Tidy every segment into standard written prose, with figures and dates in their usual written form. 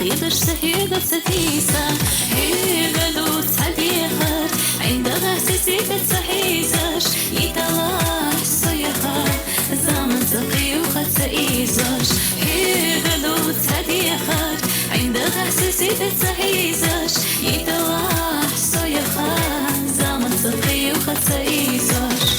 خيبش سهيدة ستيسة هيدا دوت صديقة عندها سيسيبة سحيزش يتلاح صيخة زمن تقي وخد سئيزش هيدا دوت صديقة عندها سيسيبة سحيزش يتلاح صيخة زمن تقي وخد سئيزش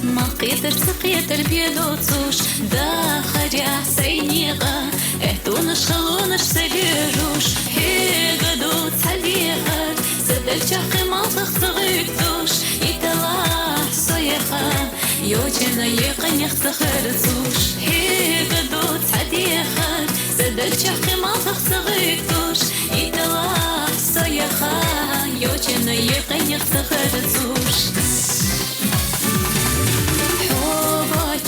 ما قيتر سقيتر بيدوتوش داخل يا سينيغا اهتونش خلونش سريروش هيغا دوت سليغر سدل شاقي ما تخصغيكتوش يتلاح صيخا يوجنا يقن يختخرتوش هيغا دوت سليغر سدل شاقي ما تخصغيكتوش يتلاح صيخا يوجنا يقن يختخرتوش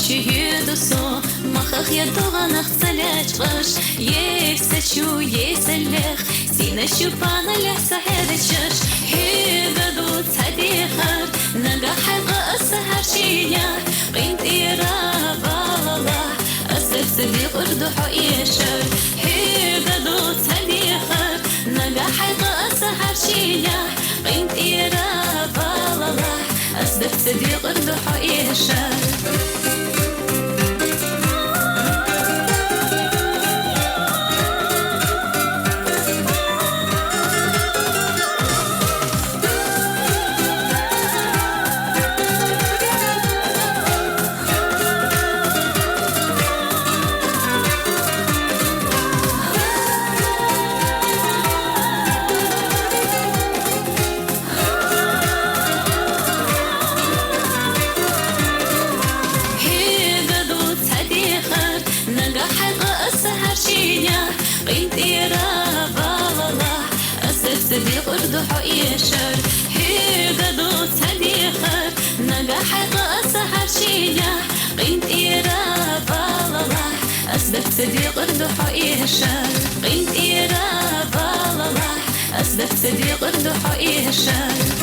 يدوسو مخخ يدوغا نخسلاش غش يسشو يسلخ سينا شوفانا لحسا هدشش هيدا دوت صديقر نقا حلقة السهر شينيا قينت إيرابا الله أسف صديق اردوحو إيشر هيدا دوت صديقر نقا حلقة السهر شينيا قينت إيرابا الله أسف صديق اردوحو إيشر صديق اردوحو إيشر هيدا دوت صديقر نقا حلقة السهر شينيا قينت إيرابا الله أسبك صديق اردوحو إيشر قينت إيرابا الله أسبك صديق اردوحو إيشر